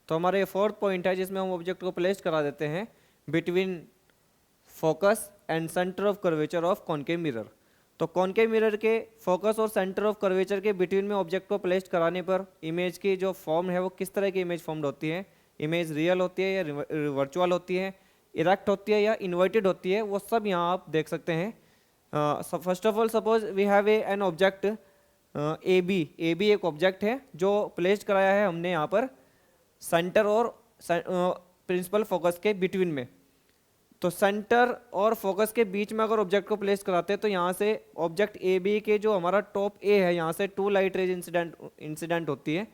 तो हमारा ये फोर्थ पॉइंट है जिसमें हम ऑब्जेक्ट को प्लेस करा देते हैं between focus and centre of curvature of concave mirror. तो कॉनकेव मिरर के फोकस और सेंटर ऑफ कर्वेचर के बिटवीन में ऑब्जेक्ट को प्लेस कराने पर इमेज की जो फॉर्म है वो किस तरह की इमेज फॉर्म्ड होती है, इमेज रियल होती है या वर्चुअल होती है, इरेक्ट होती है या इन्वर्टेड होती है, वो सब यहाँ आप देख सकते हैं। First of all suppose we have an object A B एक ऑब्जेक्ट है जो प्लेस कराया है हमने यहाँ पर सेंटर और प्रिंसिपल फोकस के बिटवीन में। तो सेंटर और फोकस के बीच में अगर ऑब्जेक्ट को प्लेस कराते हैं तो यहाँ से ऑब्जेक्ट ए बी के जो हमारा टॉप ए है यहाँ से 2 लाइट रेज इंसिडेंट होती है,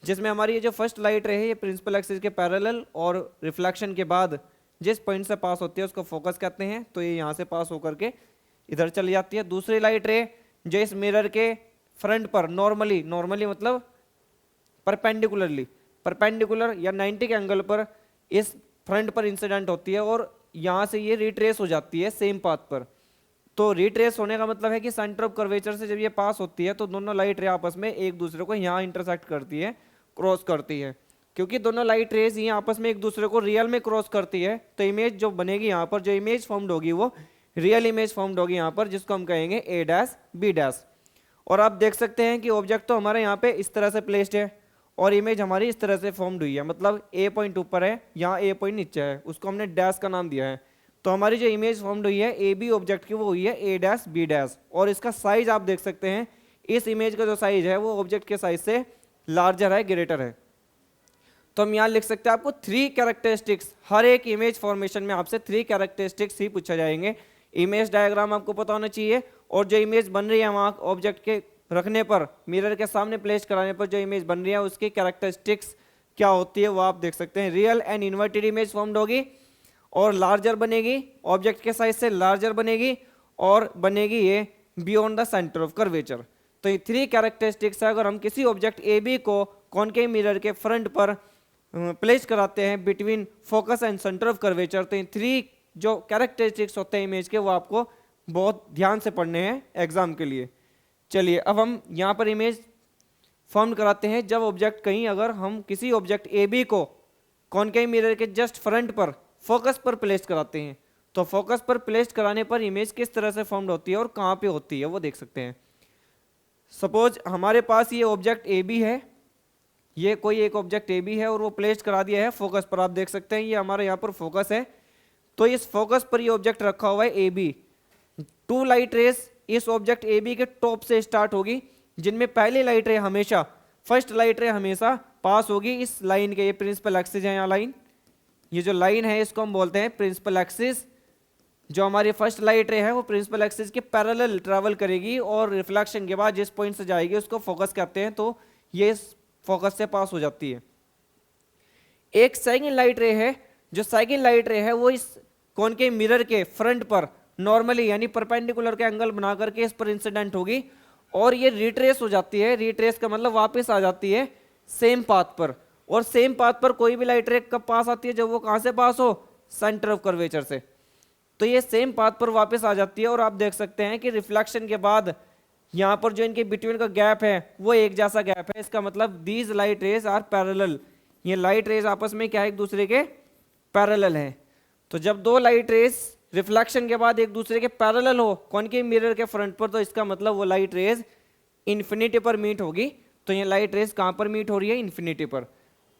जिसमें हमारी ये जो फर्स्ट लाइट रे है ये प्रिंसिपल एक्सिस के पैरेलल और रिफ्लेक्शन के बाद जिस पॉइंट से पास होती है उसको फोकस कहते हैं। तो ये यहाँ से पास होकर के इधर चली जाती है। दूसरी लाइट रे जो इस मिरर के फ्रंट पर नॉर्मली मतलब परपेंडिकुलर या 90 के एंगल पर इस फ्रंट पर इंसिडेंट होती है और यहाँ से ये रिट्रेस हो जाती है सेम पाथ पर। तो रिट्रेस होने का मतलब है कि सेंटर ऑफ कर्वेचर से जब ये पास होती है तो दोनों लाइट रे आपस में एक दूसरे को यहाँ इंटरसेक्ट करती है, क्रॉस करती है। क्योंकि दोनों लाइट रेज ये आपस में एक दूसरे को रियल में क्रॉस करती है तो इमेज जो बनेगी यहाँ पर, जो इमेज फॉर्म्ड होगी वो रियल इमेज फॉर्म्ड होगी यहाँ पर, जिसको हम कहेंगे ए डैश बी डैश। और आप देख सकते हैं कि ऑब्जेक्ट तो हमारे यहाँ पे इस तरह से प्लेस्ड है और इमेज हमारी इस तरह से फॉर्म्ड हुई है, मतलब ए पॉइंट ऊपर है, यहाँ ए पॉइंट नीचे है, उसको हमने डैश का नाम दिया है। तो हमारी जो इमेज फॉर्म्ड हुई है ए बी ऑब्जेक्ट की वो हुई है ए डैश बी डैश। और इसका साइज आप देख सकते हैं, इस इमेज का जो साइज है वो ऑब्जेक्ट के साइज से लार्जर है, ग्रेटर है। तो हम यहाँ लिख सकते हैं आपको 3 कैरेक्टरिस्टिक्स, हर एक इमेज फॉर्मेशन में आपसे 3 कैरेक्टरिस्टिक्स ही पूछा जाएंगे। इमेज डायग्राम आपको पता होना चाहिए और जो इमेज बन रही है वहाँ ऑब्जेक्ट के रखने पर, मिरर के सामने प्लेस कराने पर जो इमेज बन रही है उसकी कैरेक्टरिस्टिक्स क्या होती है वो आप देख सकते हैं। Real and inverted image formed होगी और लार्जर बनेगी, ऑब्जेक्ट के साइज से लार्जर बनेगी और बनेगी ये beyond the centre of curvature. तो ये 3 कैरेक्टरिस्टिक्स है। अगर हम किसी ऑब्जेक्ट ए बी को कॉनकेव मिरर के फ्रंट पर प्लेस कराते हैं between focus and centre of curvature, तो इन 3 जो कैरेक्टरिस्टिक्स होते हैं इमेज के वो आपको बहुत ध्यान से पढ़ने हैं एग्जाम के लिए। चलिए अब हम यहाँ पर इमेज फॉर्म कराते हैं जब ऑब्जेक्ट कहीं, अगर हम किसी ऑब्जेक्ट ए बी को कॉनकेव मिरर के जस्ट फ्रंट पर फोकस पर प्लेस कराते हैं तो फोकस पर प्लेस कराने पर इमेज किस तरह से फॉर्म्ड होती है और कहाँ पे होती है वो देख सकते हैं। सपोज हमारे पास ये ऑब्जेक्ट ए बी है, ये कोई एक ऑब्जेक्ट ए बी है और वो प्लेस करा दिया है फोकस पर। आप देख सकते हैं ये हमारे यहाँ पर फोकस है, तो इस फोकस पर ये ऑब्जेक्ट रखा हुआ है ए बी। 2 लाइट रेस इस ऑब्जेक्ट ए बी के टॉप से स्टार्ट होगी, जिनमें पहली लाइट रे हमेशा, फर्स्ट लाइट रे हमेशा पास होगी इस लाइन के, ये प्रिंसिपल एक्सिस है यहाँ लाइन, ये जो लाइन है इसको हम बोलते हैं प्रिंसिपल एक्सिस। जो हमारी फर्स्ट लाइट रे है वो प्रिंसिपल एक्सिस के पैरेलल ट्रैवल करेगी और रिफ्लेक्शन के बाद जिस पॉइंट से जाएगी उसको फोकस कहते हैं, तो ये फोकस से पास हो जाती है। एक सेकंड लाइट रे है, जो सेकंड लाइट रे है वो इस कॉनकेव मिरर के फ्रंट पर नॉर्मली यानी परपेंडिकुलर के एंगल बना करके इस पर इंसिडेंट होगी और ये रिट्रेस हो जाती है। रिट्रेस का मतलब वापस आ जाती है सेम पाथ पर, और सेम पाथ पर कोई भी लाइट रे कब पास आती है, जब वो कहां से पास हो, सेंटर ऑफ कर्वेचर से। तो ये सेम पाथ पर वापस आ जाती है और आप देख सकते हैं कि रिफ्लेक्शन के बाद यहाँ पर जो इनके बिटवीन का गैप है वो एक जैसा गैप है। इसका मतलब these light rays are parallel, ये लाइट रेज आपस में क्या एक दूसरे के पैरेलल है। तो जब 2 लाइट रेज रिफ्लेक्शन के बाद एक दूसरे के पैरेलल हो कॉनकेव मिरर के फ्रंट पर, तो इसका मतलब वो लाइट रेज इन्फिनिटी पर मीट होगी। तो ये लाइट रेज कहाँ पर मीट हो रही है, इन्फिनिटी पर।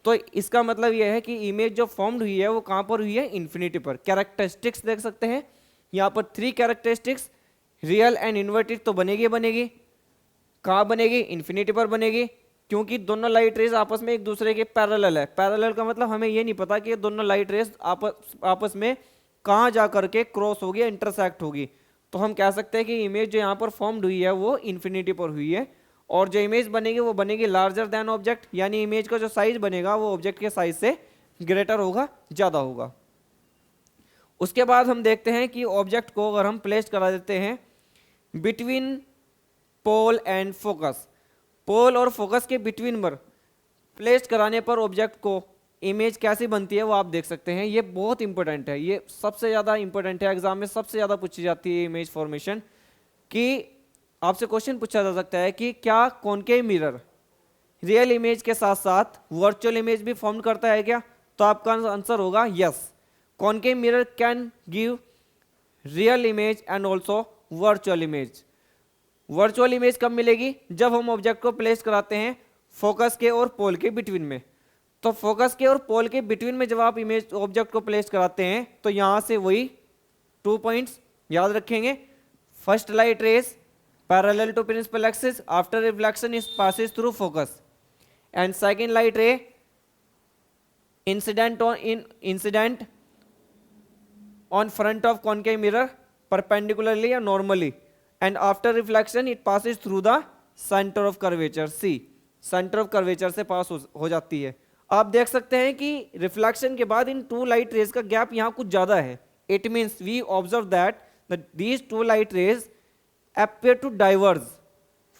तो इसका मतलब यह है कि इमेज जो फॉर्म्ड हुई है वो कहाँ पर हुई है, इन्फिनिटी पर। कैरेक्टरिस्टिक्स देख सकते हैं यहाँ पर 3 कैरेक्टरिस्टिक्स, रियल एंड इन्वर्टेड तो बनेगी, कहाँ बनेगी, इन्फिनिटी पर बनेगी, क्योंकि दोनों लाइट रेज आपस में एक दूसरे के पैरेलल है। पैरेलल का मतलब हमें ये नहीं पता कि दोनों लाइट रेज आपस में कहाँ जा करके क्रॉस होगी, इंटरसेक्ट होगी। तो हम कह सकते हैं कि इमेज जो यहाँ पर फॉर्म्ड हुई है वो इन्फिनिटी पर हुई है और जो इमेज बनेगी वो बनेगी लार्जर देन ऑब्जेक्ट, यानी इमेज का जो साइज बनेगा वो ऑब्जेक्ट के साइज से ग्रेटर होगा, ज़्यादा होगा। उसके बाद हम देखते हैं कि ऑब्जेक्ट को अगर हम प्लेस करा देते हैं बिटवीन पोल एंड फोकस, पोल और फोकस के बिटवीन पर प्लेस कराने पर ऑब्जेक्ट को इमेज कैसी बनती है वो आप देख सकते हैं। ये बहुत इंपॉर्टेंट है, ये सबसे ज़्यादा इंपॉर्टेंट है, एग्जाम में सबसे ज़्यादा पूछी जाती है इमेज फॉर्मेशन। कि आपसे क्वेश्चन पूछा जा सकता है कि क्या कॉनकेव मिरर रियल इमेज के साथ साथ वर्चुअल इमेज भी फॉर्म करता है क्या? तो आपका आंसर होगा yes. Concave mirror can give real image and also virtual image. Virtual image कब मिलेगी? जब हम ऑब्जेक्ट को प्लेस कराते हैं फोकस के और पोल के बिटवीन में। तो फोकस के और पोल के बिटवीन में जब आप इमेज ऑब्जेक्ट को प्लेस कराते हैं तो यहां से वही 2 पॉइंट्स याद रखेंगे। First light rays parallel to principal axis after reflection is passes through focus, and second light ray incident on front of concave mirror perpendicularly or normally, and after reflection it passes through the center of curvature C, center of curvature से पास हो जाती है। आप देख सकते हैं कि reflection के बाद इन टू लाइट रेज का गैप यहाँ कुछ ज्यादा है। It means we observe that these two light rays appear to diverge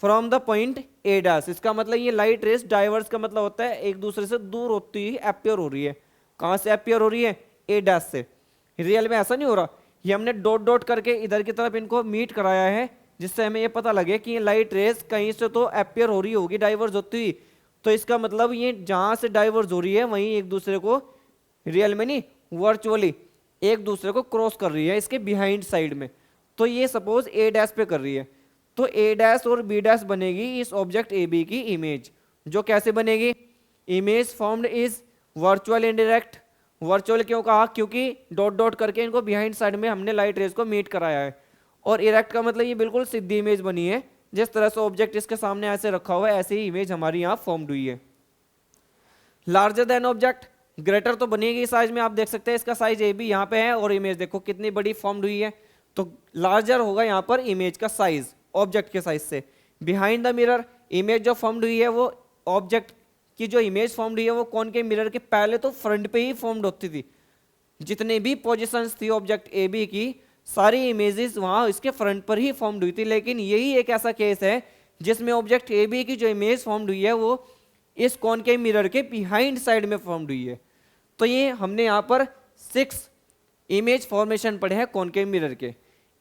from the point A dash। इसका मतलब ये लाइट रेज डाइवर्स का मतलब होता है एक दूसरे से दूर होती हुई अपियर हो रही है। कहां से अपियर हो रही है? A dash से। रियल में ऐसा नहीं हो रहा, ये हमने डॉट डॉट करके इधर की तरफ इनको मीट कराया है जिससे हमें ये पता लगे कि ये लाइट रेज कहीं से तो अपियर हो रही होगी डाइवर्ज होती हुई। तो इसका मतलब ये जहां से डाइवर्ज हो रही है वहीं एक दूसरे को, रियल में नहीं वर्चुअली एक दूसरे को क्रॉस कर रही है इसके बिहाइंड साइड में। तो ये सपोज ए डैश पे कर रही है, तो ए डैश और बी डैश बनेगी इस ऑब्जेक्ट ए बी की इमेज। जो कैसे बनेगी? Image formed is virtual indirect. Virtual क्यों कहा? क्योंकि डॉट डॉट करके इनको बिहाइंड साइड में हमने लाइट रेज को मीट कराया है। और इरेक्ट का मतलब ये बिल्कुल सीधी इमेज बनी है, जिस तरह से ऑब्जेक्ट इसके सामने ऐसे रखा हुआ है ऐसे ही इमेज हमारी यहाँ फॉर्म्ड हुई है। लार्जर देन ऑब्जेक्ट, ग्रेटर तो बनेगी साइज में, आप देख सकते हैं इसका साइज ए बी यहाँ पे है और इमेज देखो कितनी बड़ी फॉर्म्ड हुई है। तो लार्जर होगा यहाँ पर इमेज का साइज ऑब्जेक्ट के साइज से। बिहाइंड द मिरर, इमेज जो फॉर्म्ड हुई है वो ऑब्जेक्ट की जो इमेज फॉर्म्ड हुई है वो कॉनकेव मिरर के पहले तो फ्रंट पे ही फॉर्म्ड होती थी। जितने भी पोजीशंस थी ऑब्जेक्ट ए बी की सारी इमेजेस वहां इसके फ्रंट पर ही फॉर्म्ड हुई थी। लेकिन यही एक ऐसा केस है जिसमें ऑब्जेक्ट ए बी की जो इमेज फॉर्म्ड हुई है वो इस कॉनकेव मिरर के बिहाइंड साइड में फॉर्म्ड हुई है। तो ये हमने यहाँ पर 6 इमेज फॉर्मेशन पढ़े हैं कॉनकेव मिरर के।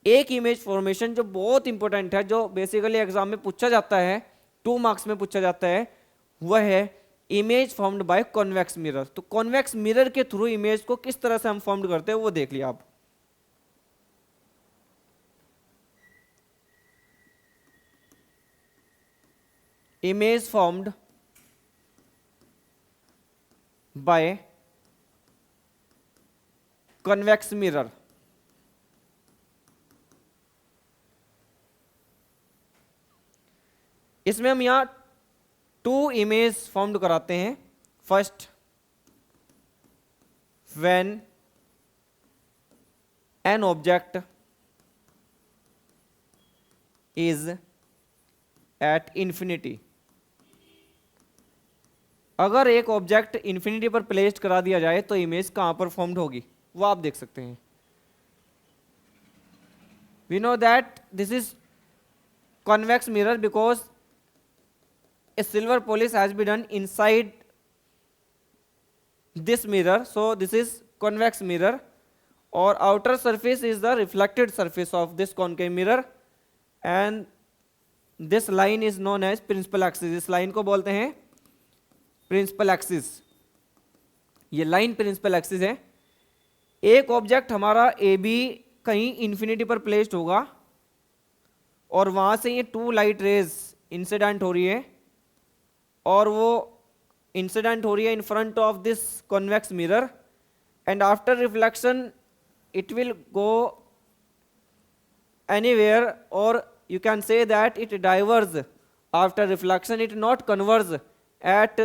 एक इमेज फॉर्मेशन जो बहुत इंपॉर्टेंट है, जो बेसिकली एग्जाम में पूछा जाता है, 2 मार्क्स में पूछा जाता है, वह है image formed by convex mirror. तो कॉन्वेक्स मिरर के थ्रू इमेज को किस तरह से हम फॉर्म्ड करते हैं वो देख लिया आप। Image formed by convex mirror, इसमें हम यहां 2 इमेज फॉर्म्ड कराते हैं। First, when an object is at infinity. अगर एक ऑब्जेक्ट इंफिनिटी पर प्लेस्ड करा दिया जाए तो इमेज कहां पर फॉर्म्ड होगी वो आप देख सकते हैं। We know that this is convex mirror because a silver polish has been done inside this mirror, so this is convex mirror, or outer surface is the reflected surface of this concave mirror, and this line is known as principal axis। इस line को बोलते हैं principal axis. ये line principal axis है। एक object हमारा A B कहीं infinity पर प्लेस्ड होगा और वहां से ये 2 लाइट रेज इंसिडेंट हो रही है और वो इंसिडेंट हो रही है in front of this convex mirror, and after reflection it will go anywhere, और you can say that it diverge after reflection, it not converge at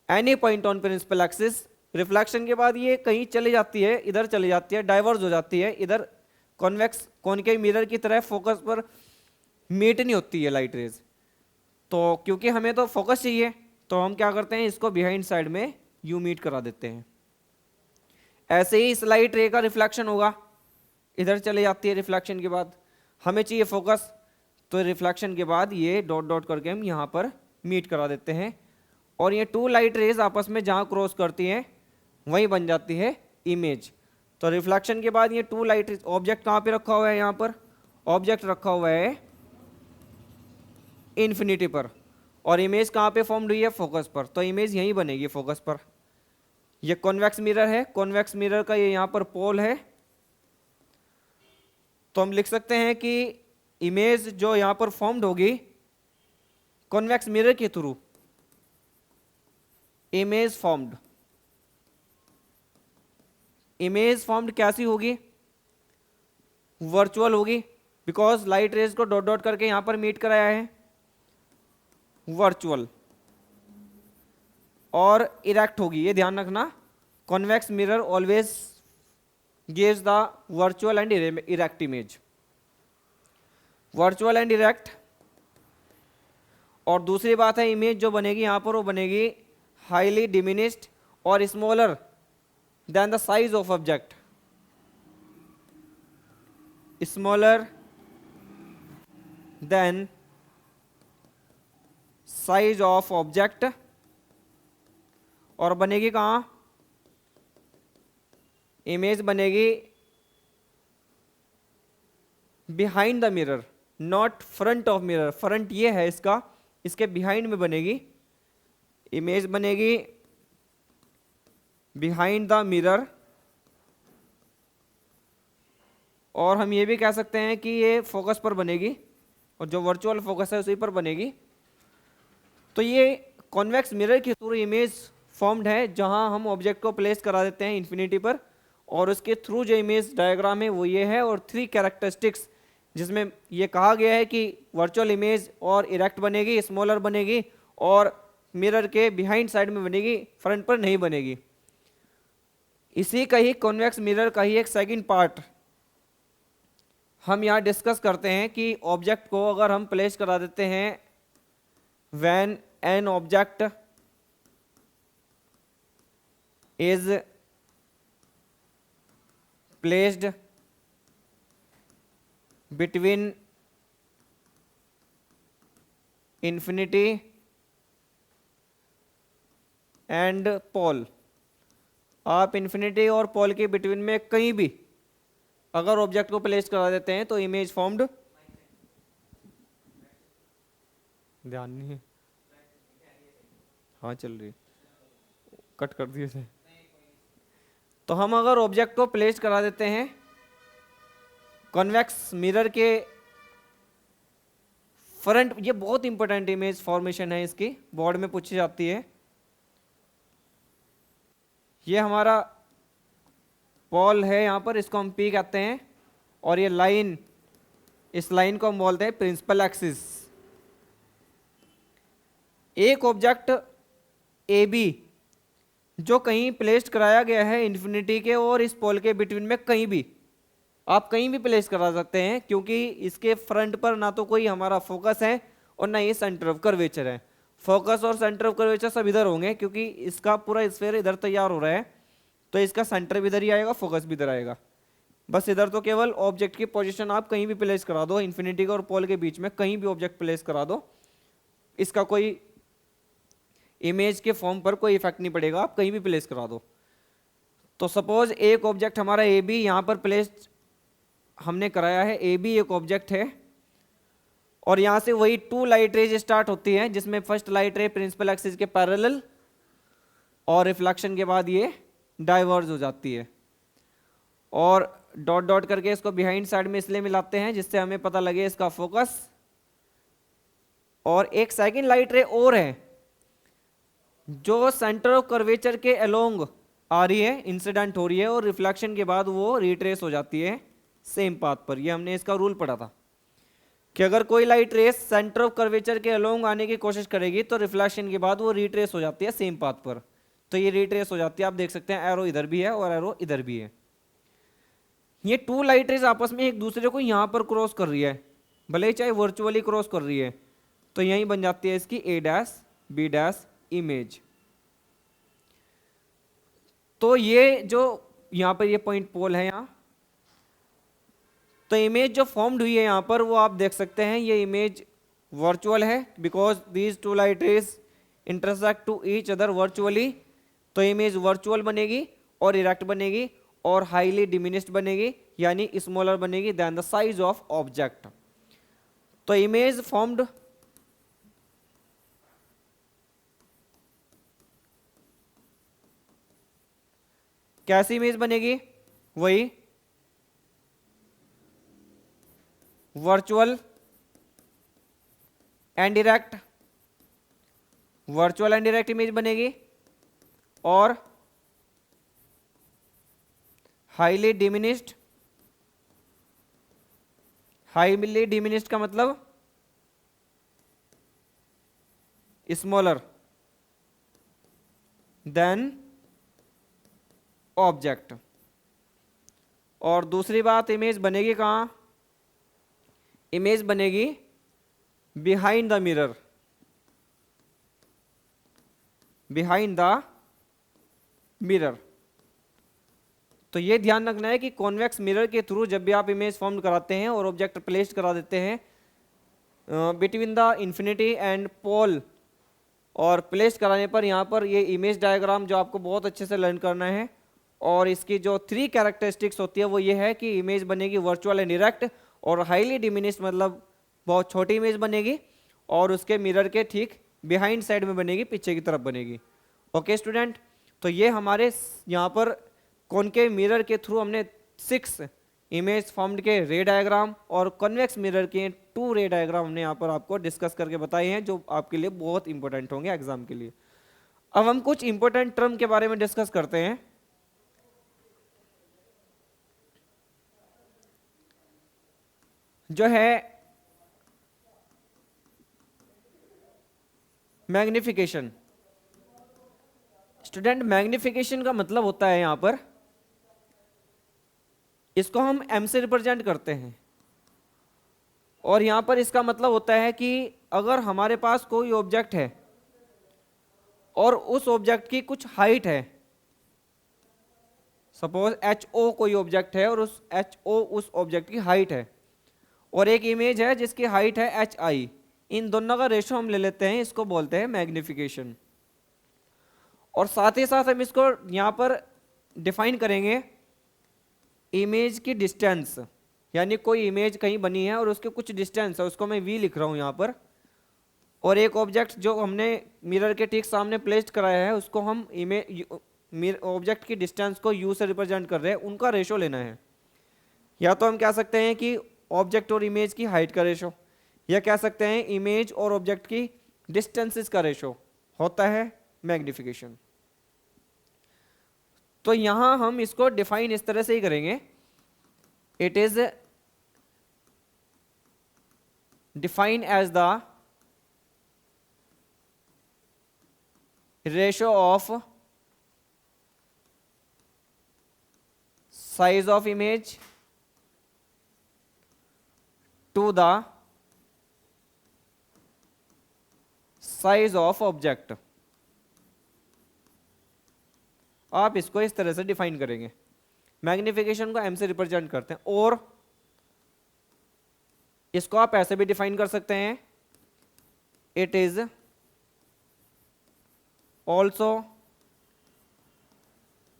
any point on principal axis. Reflection के बाद ये कहीं चली जाती है, इधर चली जाती है, डाइवर्ज हो जाती है, इधर कॉन्वेक्स कॉनकेव मिरर की तरह फोकस पर मीट नहीं होती है लाइट रेज। तो क्योंकि हमें तो फोकस चाहिए तो हम क्या करते हैं, इसको बिहाइंड साइड में यू मीट करा देते हैं। ऐसे ही इस लाइट रे का रिफ्लेक्शन होगा, इधर चले जाती है रिफ्लेक्शन के बाद, हमें चाहिए फोकस, तो रिफ्लेक्शन के बाद ये डॉट डॉट करके हम यहाँ पर मीट करा देते हैं और ये 2 लाइट रेज आपस में जहाँ क्रॉस करती हैं वहीं बन जाती है इमेज। तो रिफ्लेक्शन के बाद ये 2 लाइट, ऑब्जेक्ट कहाँ पे रखा हुआ है, यहाँ पर ऑब्जेक्ट रखा हुआ है इन्फिनिटी पर, और इमेज कहाँ पे फॉर्म्ड हुई है, फोकस पर, तो इमेज यहीं बनेगी फोकस पर। ये कॉन्वेक्स मिरर है, कॉन्वेक्स मिरर का ये यहाँ पर पोल है, तो हम लिख सकते हैं कि इमेज जो यहाँ पर फॉर्म्ड होगी कॉन्वेक्स मिरर के through, image formed, image formed कैसी होगी, वर्चुअल होगी, because light rays co dot dot करके यहां पर मीट कराया है, वर्चुअल। और इरेक्ट होगी, ये ध्यान रखना, convex mirror always gives the virtual and erect image, virtual and erect. और दूसरी बात है, इमेज जो बनेगी यहां पर वो बनेगी हाईली डिमिनिश्ड और smaller than the size of object, smaller than size of object. और बनेगी कहां, इमेज बनेगी behind the mirror, not front of mirror, front ये है इसका, इसके बिहाइंड में बनेगी, इमेज बनेगी बिहाइंड द मिरर। और हम ये भी कह सकते हैं कि ये फोकस पर बनेगी, और जो वर्चुअल फोकस है उसी पर बनेगी। तो ये कॉन्वेक्स मिरर के थ्रू इमेज फॉर्म्ड है, जहां हम ऑब्जेक्ट को प्लेस करा देते हैं इन्फिनिटी पर, और उसके थ्रू जो इमेज डायग्राम है वो ये है। और 3 कैरेक्टरिस्टिक्स जिसमें ये कहा गया है कि वर्चुअल इमेज और इरेक्ट बनेगी, स्मॉलर बनेगी, और मिरर के बिहाइंड साइड में बनेगी, फ्रंट पर नहीं बनेगी। इसी का ही कॉन्वेक्स मिरर का ही एक सेकंड पार्ट हम यहाँ डिस्कस करते हैं कि ऑब्जेक्ट को अगर हम प्लेस करा देते हैं, when an object is placed between infinity and pole, आप इंफिनिटी और पोल के बिटवीन में कहीं भी अगर ऑब्जेक्ट को प्लेस करा देते हैं तो इमेज फॉर्म्ड, ध्यान नहीं है, हाँ चल रही है, कट कर दिए थे। तो हम अगर ऑब्जेक्ट को प्लेस करा देते हैं कॉन्वेक्स मिरर के फ्रंट, ये बहुत इंपॉर्टेंट इमेज फॉर्मेशन है, इसकी बोर्ड में पूछी जाती है। ये हमारा पॉल है यहाँ पर, इसको हम पी कहते हैं, और ये लाइन, इस लाइन को हम बोलते हैं प्रिंसिपल एक्सिस। एक ऑब्जेक्ट ए बी जो कहीं प्लेस कराया गया है इन्फिनिटी के और इस पोल के बिटवीन में, कहीं भी आप कहीं भी प्लेस करा सकते हैं, क्योंकि इसके फ्रंट पर ना तो कोई हमारा फोकस है और ना ये सेंटर ऑफ कर्वेचर है। फोकस और सेंटर ऑफ कर्वेचर सब इधर होंगे, क्योंकि इसका पूरा स्फीयर इधर तैयार हो रहा है, तो इसका सेंटर भी इधर ही आएगा, फोकस भी इधर आएगा। बस इधर तो केवल ऑब्जेक्ट की पोजीशन आप कहीं भी प्लेस करा दो, इन्फिनिटी और पोल के बीच में कहीं भी ऑब्जेक्ट प्लेस करा दो, इसका कोई इमेज के फॉर्म पर कोई इफेक्ट नहीं पड़ेगा, आप कहीं भी प्लेस करा दो। तो सपोज एक ऑब्जेक्ट हमारा ए बी यहाँ पर प्लेस हमने कराया है, ए बी एक ऑब्जेक्ट है, और यहाँ से वही 2 लाइट रेज स्टार्ट होती है, जिसमें first light ray principal axis के पैरेलल, और रिफ्लेक्शन के बाद ये डाइवर्ज हो जाती है, और डॉट डॉट करके इसको बिहाइंड साइड में इसलिए मिलाते हैं जिससे हमें पता लगे इसका फोकस। और एक सेकंड लाइट रे और है जो सेंटर ऑफ कर्वेचर के अलोंग आ रही है, इंसिडेंट हो रही है, और रिफ्लेक्शन के बाद वो रिट्रेस हो जाती है सेम पाथ पर। ये हमने इसका रूल पढ़ा था कि अगर कोई light rays centre of curvature के अलोंग आने की कोशिश करेगी तो रिफ्लेक्शन के बाद वो रिट्रेस हो जाती है सेम पाथ पर। तो ये रिट्रेस हो जाती है, आप देख सकते हैं एरो इधर भी है और एरो इधर भी है। ये 2 लाइट रेस आपस में एक दूसरे को यहां पर क्रॉस कर रही है, भले ही चाहे वर्चुअली क्रॉस कर रही है, तो यही बन जाती है इसकी ए डैश बी डैश इमेज। तो ये जो यहां पर ये पॉइंट पोल है यहां, तो इमेज जो फॉर्म्ड हुई है यहां पर वो आप देख सकते हैं, ये इमेज वर्चुअल है, because these 2 light rays intersect to each other virtually. तो इमेज वर्चुअल बनेगी और इरेक्ट बनेगी और हाईली डिमिनिश्ड बनेगी, यानी स्मॉलर बनेगी than the size of object. तो इमेज फॉर्म्ड कैसी इमेज बनेगी? वही virtual and direct, virtual and direct image बनेगी, और हाईली डिमिनिश्ड, हाईली डिमिनिश्ड का मतलब स्मॉलर देन ऑब्जेक्ट। और दूसरी बात, इमेज बनेगी कहाँ? इमेज बनेगी behind the mirror, behind the mirror. तो ये ध्यान रखना है कि कॉन्वेक्स मिरर के थ्रू जब भी आप इमेज फॉर्म कराते हैं और ऑब्जेक्ट प्लेस करा देते हैं between the infinity and pole, और प्लेस कराने पर यहाँ पर ये इमेज डायग्राम जो आपको बहुत अच्छे से लर्न करना है, और इसकी जो 3 कैरेक्टरिस्टिक्स होती है वो ये है कि इमेज बनेगी वर्चुअल एंड डायरेक्ट, और हाईली डिमिनिश्ड मतलब बहुत छोटी इमेज बनेगी, और उसके मिरर के ठीक बिहाइंड साइड में बनेगी, पीछे की तरफ बनेगी। ओके स्टूडेंट, तो ये हमारे यहाँ पर कॉनकेव मिरर के थ्रू हमने 6 इमेज फॉर्म्ड के रे डायग्राम और कॉन्वेक्स मिरर के 2 रे डायग्राम हमने यहाँ पर आपको डिस्कस करके बताए हैं, जो आपके लिए बहुत इंपॉर्टेंट होंगे एग्जाम के लिए। अब हम कुछ इंपॉर्टेंट टर्म के बारे में डिस्कस करते हैं। जो है मैग्निफिकेशन। स्टूडेंट, मैग्निफिकेशन का मतलब होता है यहां पर, इसको हम m से रिप्रेजेंट करते हैं, और यहां पर इसका मतलब होता है कि अगर हमारे पास कोई ऑब्जेक्ट है और उस ऑब्जेक्ट की कुछ हाइट है, सपोज HO कोई ऑब्जेक्ट है और उस HO उस ऑब्जेक्ट की हाइट है, और एक इमेज है जिसकी हाइट है HI, इन दोनों का रेशो हम ले लेते हैं, इसको बोलते हैं मैग्निफिकेशन। और साथ ही साथ हम इसको यहां पर डिफाइन करेंगे इमेज की डिस्टेंस, यानी कोई इमेज कहीं बनी है और उसके कुछ डिस्टेंस है, उसको मैं V लिख रहा हूं यहां पर, और एक ऑब्जेक्ट जो हमने मिरर के ठीक सामने प्लेस कराया है उसको हम इमेज ऑब्जेक्ट की डिस्टेंस को U से रिप्रेजेंट कर रहे हैं, उनका रेशो लेना है। या तो हम कह सकते हैं कि ऑब्जेक्ट और इमेज की हाइट का रेशो, या कह सकते हैं इमेज और ऑब्जेक्ट की डिस्टेंसेस का रेशो होता है मैग्निफिकेशन। तो यहां हम इसको डिफाइन इस तरह से ही करेंगे, it is define as the ratio of size of image to the size of object. आप इसको इस तरह से डिफाइन करेंगे, मैग्निफिकेशन को m से रिप्रेजेंट करते हैं, और इसको आप ऐसे भी डिफाइन कर सकते हैं, it is also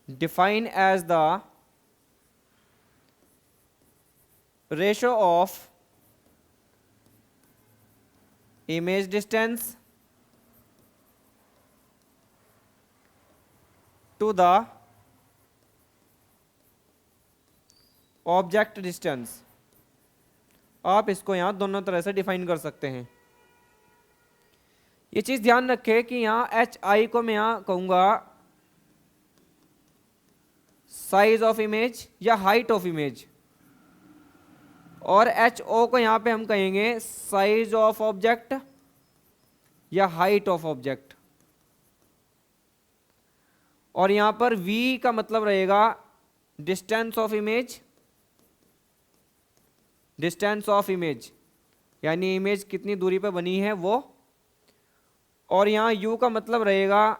define as the ratio of image distance to the object distance. आप इसको यहां दोनों तरह से डिफाइन कर सकते हैं। ये चीज ध्यान रखें कि यहां HI को मैं यहां कहूंगा साइज ऑफ इमेज या हाइट ऑफ इमेज, और HO को यहां पे हम कहेंगे साइज ऑफ ऑब्जेक्ट या हाइट ऑफ ऑब्जेक्ट, और यहां पर V का मतलब रहेगा distance of image, distance of image यानी इमेज कितनी दूरी पर बनी है वो, और यहां U का मतलब रहेगा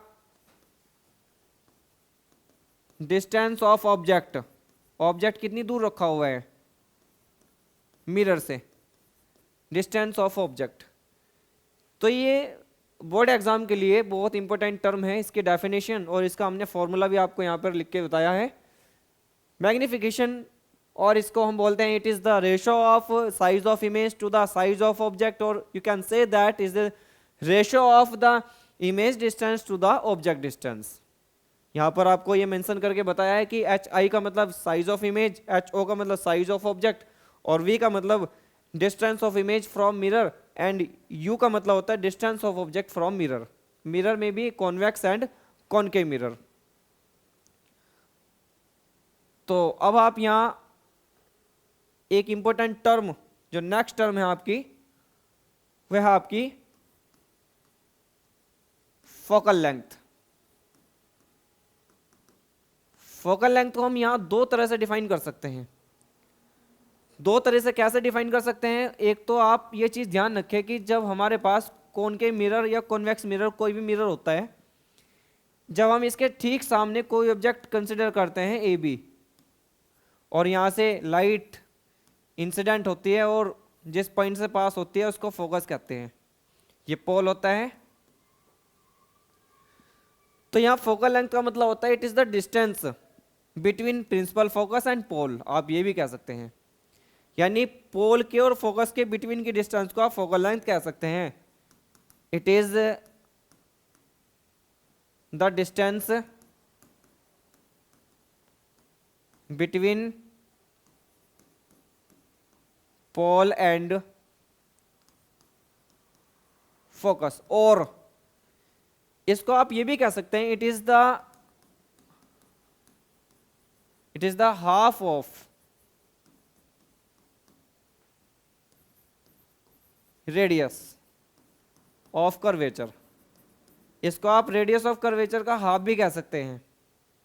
डिस्टेंस ऑफ ऑब्जेक्ट, ऑब्जेक्ट कितनी दूर रखा हुआ है मिरर से, डिस्टेंस ऑफ ऑब्जेक्ट। तो ये बोर्ड एग्जाम के लिए बहुत इंपॉर्टेंट टर्म है, इसकी डेफिनेशन और इसका हमने फॉर्मूला भी आपको यहाँ पर लिख के बताया है। मैग्निफिकेशन, और इसको हम बोलते हैं it is the ratio of size of image to the size of object, और you can say that is the ratio of the image distance to the object distance. यहाँ पर आपको ये मेंशन करके बताया है कि एच आई का मतलब size of image, H O का मतलब साइज ऑफ ऑब्जेक्ट, और वी का मतलब distance of image from mirror, and U का मतलब होता है distance of object from mirror. Mirror में भी कॉन्वेक्स एंड कॉनकेव मिरर। तो अब आप यहाँ एक इंपॉर्टेंट टर्म, जो नेक्स्ट टर्म है आपकी, वह है आपकी फोकल लेंथ। फोकल लेंथ को हम यहां दो तरह से डिफाइन कर सकते हैं। दो तरह से कैसे डिफाइन कर सकते हैं? एक तो आप ये चीज ध्यान रखें कि जब हमारे पास कॉनकेव मिरर या कॉन्वेक्स मिरर, कोई भी मिरर होता है, जब हम इसके ठीक सामने कोई ऑब्जेक्ट कंसिडर करते हैं ए बी, और यहां से लाइट इंसिडेंट होती है और जिस पॉइंट से पास होती है उसको फोकस कहते हैं, ये पोल होता है। तो यहां फोकल लेंथ का मतलब होता है it is the distance between principal focus and pole, आप ये भी कह सकते हैं। यानी पोल के और फोकस के बिटवीन की डिस्टेंस को आप फोकल लेंथ कह सकते हैं। It is the distance between pole and focus, और इसको आप ये भी कह सकते हैं it is the half of radius of curvature. इसको आप रेडियस ऑफ कर्वेचर का हाफ भी कह सकते हैं।